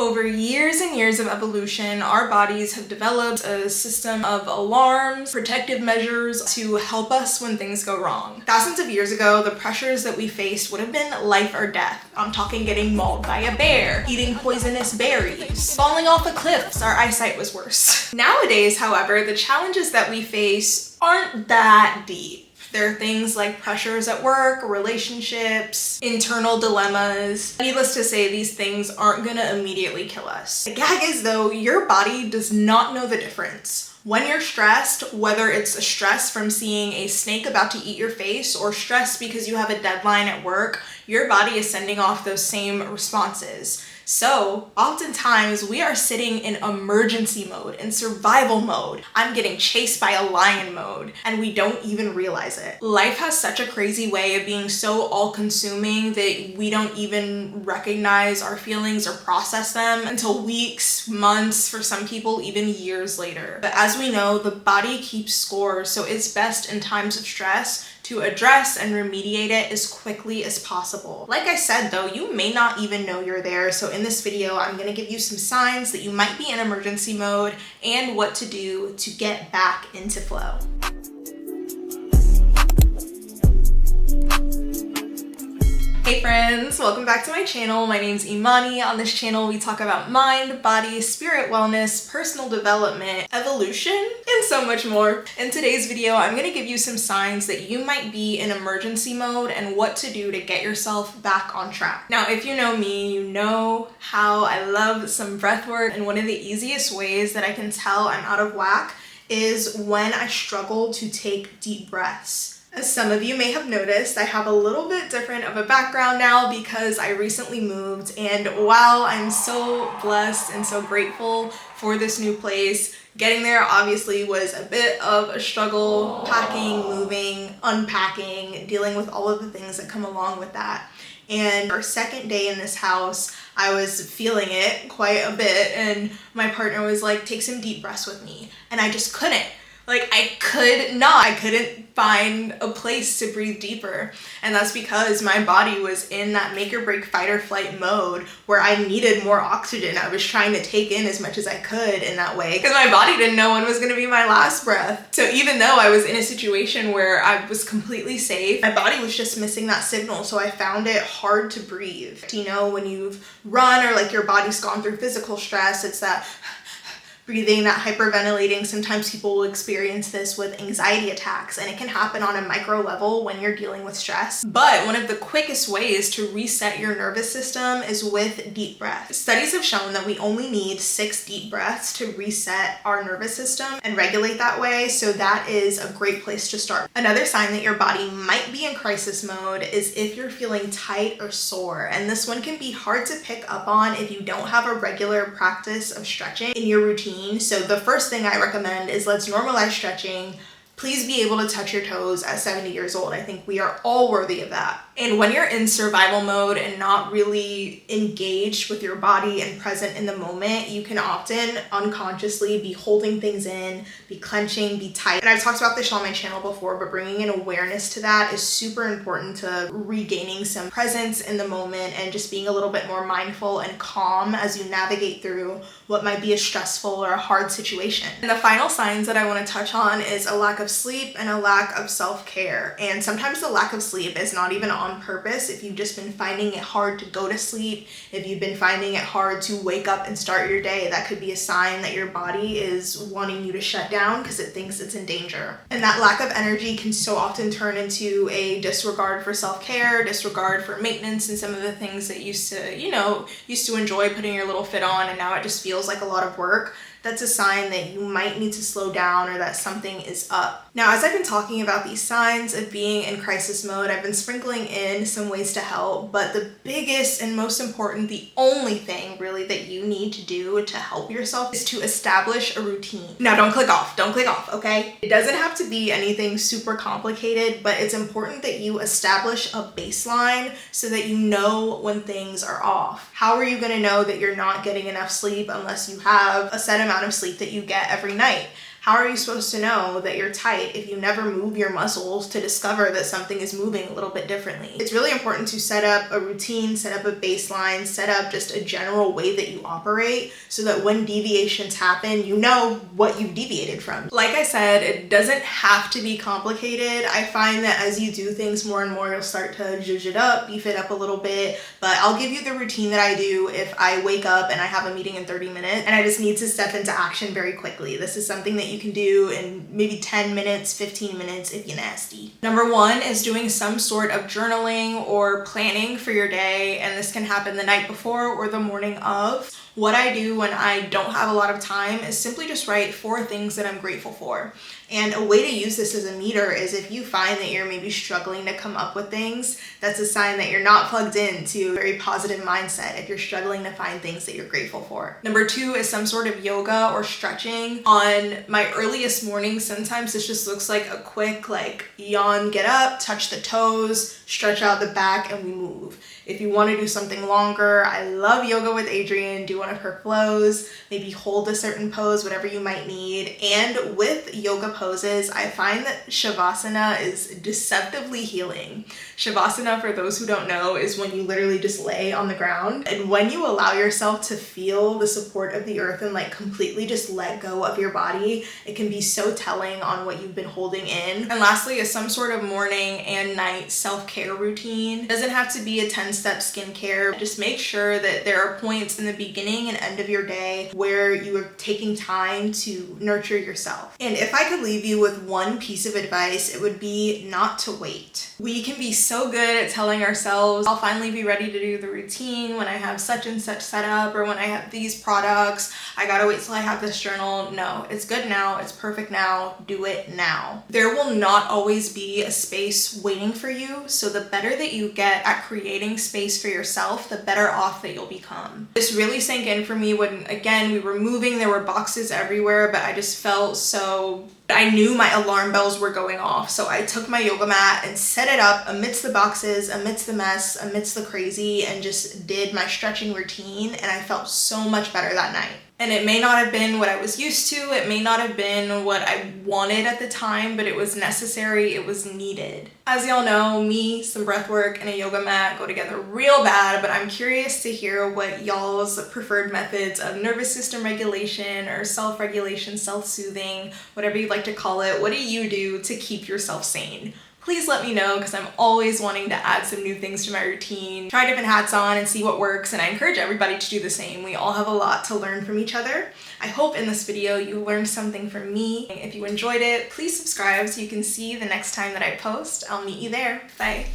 Over years and years of evolution, our bodies have developed a system of alarms, protective measures to help us when things go wrong. Thousands of years ago, the pressures that we faced would have been life or death. I'm talking getting mauled by a bear, eating poisonous berries, falling off a cliff, so our eyesight was worse. Nowadays, however, the challenges that we face aren't that deep. There are things like pressures at work, relationships, internal dilemmas. Needless to say, these things aren't gonna immediately kill us. The gag is though, your body does not know the difference. When you're stressed, whether it's a stress from seeing a snake about to eat your face or stress because you have a deadline at work, your body is sending off those same responses. So oftentimes we are sitting in emergency mode, in survival mode. I'm getting chased by a lion mode, and we don't even realize it. Life has such a crazy way of being so all-consuming that we don't even recognize our feelings or process them until weeks, months, for some people even years later. But as we know, the body keeps score, so it's best in times of stress to address and remediate it as quickly as possible. Like I said though, you may not even know you're there, so in this video, I'm gonna give you some signs that you might be in emergency mode and what to do to get back into flow. Hey friends, welcome back to my channel. My name's Imani. On this channel, we talk about mind, body, spirit wellness, personal development, evolution, and so much more. In today's video, I'm gonna give you some signs that you might be in emergency mode and what to do to get yourself back on track. Now, if you know me, you know how I love some breath work, and one of the easiest ways that I can tell I'm out of whack is when I struggle to take deep breaths. As some of you may have noticed, I have a little bit different of a background now because I recently moved, and while I'm so blessed and so grateful for this new place, getting there obviously was a bit of a struggle, packing, moving, unpacking, dealing with all of the things that come along with that. And our second day in this house, I was feeling it quite a bit, and my partner was like, take some deep breaths with me, and I just couldn't. Like, I couldn't find a place to breathe deeper. And that's because my body was in that make or break fight or flight mode where I needed more oxygen. I was trying to take in as much as I could in that way because my body didn't know when was gonna be my last breath. So even though I was in a situation where I was completely safe, my body was just missing that signal. So I found it hard to breathe. You know, when you've run or like your body's gone through physical stress, it's that breathing, that hyperventilating. Sometimes people will experience this with anxiety attacks, and it can happen on a micro level when you're dealing with stress. But one of the quickest ways to reset your nervous system is with deep breaths. Studies have shown that we only need 6 deep breaths to reset our nervous system and regulate that way, so that is a great place to start. Another sign that your body might be in crisis mode is if you're feeling tight or sore, and this one can be hard to pick up on if you don't have a regular practice of stretching in your routine. So the first thing I recommend is let's normalize stretching. Please be able to touch your toes at 70 years old. I think we are all worthy of that. And when you're in survival mode and not really engaged with your body and present in the moment, you can often unconsciously be holding things in, be clenching, be tight. And I've talked about this on my channel before, but bringing in awareness to that is super important to regaining some presence in the moment and just being a little bit more mindful and calm as you navigate through what might be a stressful or a hard situation. And the final signs that I want to touch on is a lack of sleep and a lack of self-care. And sometimes the lack of sleep is not even on purpose. If you've just been finding it hard to go to sleep, if you've been finding it hard to wake up and start your day, that could be a sign that your body is wanting you to shut down because it thinks it's in danger. And that lack of energy can so often turn into a disregard for self-care, disregard for maintenance, and some of the things that used to enjoy putting your little fit on, and now it just feels like a lot of work. That's a sign that you might need to slow down or that something is up. Now, as I've been talking about these signs of being in crisis mode, I've been sprinkling in some ways to help, but the biggest and most important, the only thing really that you need to do to help yourself is to establish a routine. Now, don't click off, okay? It doesn't have to be anything super complicated, but it's important that you establish a baseline so that you know when things are off. How are you gonna know that you're not getting enough sleep unless you have a set amount of sleep that you get every night? How are you supposed to know that you're tight if you never move your muscles to discover that something is moving a little bit differently? It's really important to set up a routine, set up a baseline, set up just a general way that you operate so that when deviations happen, you know what you've deviated from. Like I said, it doesn't have to be complicated. I find that as you do things more and more, you'll start to zhuzh it up, beef it up a little bit, but I'll give you the routine that I do if I wake up and I have a meeting in 30 minutes and I just need to step into action very quickly. This is something that you can do in maybe 10 minutes, 15 minutes if you're nasty. Number one is doing some sort of journaling or planning for your day, and this can happen the night before or the morning of. What I do when I don't have a lot of time is simply just write 4 things that I'm grateful for. And a way to use this as a meter is if you find that you're maybe struggling to come up with things, that's a sign that you're not plugged into a very positive mindset if you're struggling to find things that you're grateful for. Number 2 is some sort of yoga or stretching. On my earliest mornings, sometimes this just looks like a quick yawn, get up, touch the toes, stretch out the back, and we move. If you want to do something longer, I love Yoga with Adriene. Do one of her flows, maybe hold a certain pose, whatever you might need. And with yoga poses, I find that Shavasana is deceptively healing. Shavasana, for those who don't know, is when you literally just lay on the ground. And when you allow yourself to feel the support of the earth and completely just let go of your body, it can be so telling on what you've been holding in. And lastly is some sort of morning and night self-care routine. It doesn't have to be a 10-step skincare. Just make sure that there are points in the beginning and end of your day where you are taking time to nurture yourself. And if I could leave you with one piece of advice, it would be not to wait. We can be so good at telling ourselves, I'll finally be ready to do the routine when I have such and such set up, or when I have these products, I gotta wait till I have this journal. No, it's good now, it's perfect now, do it now. There will not always be a space waiting for you, so the better that you get at creating space for yourself, the better off that you'll become. This really sank in for me when, again, we were moving, there were boxes everywhere, but I just felt so... I knew my alarm bells were going off, so I took my yoga mat and set it up amidst the boxes, amidst the mess, amidst the crazy, and just did my stretching routine, and I felt so much better that night. And it may not have been what I was used to, it may not have been what I wanted at the time, but it was necessary, it was needed. As y'all know, me, some breath work, and a yoga mat go together real bad, but I'm curious to hear what y'all's preferred methods of nervous system regulation or self-regulation, self-soothing, whatever you'd like to call it, what do you do to keep yourself sane? Please let me know, because I'm always wanting to add some new things to my routine, try different hats on and see what works, and I encourage everybody to do the same. We all have a lot to learn from each other. I hope in this video you learned something from me. If you enjoyed it, please subscribe so you can see the next time that I post. I'll meet you there. Bye.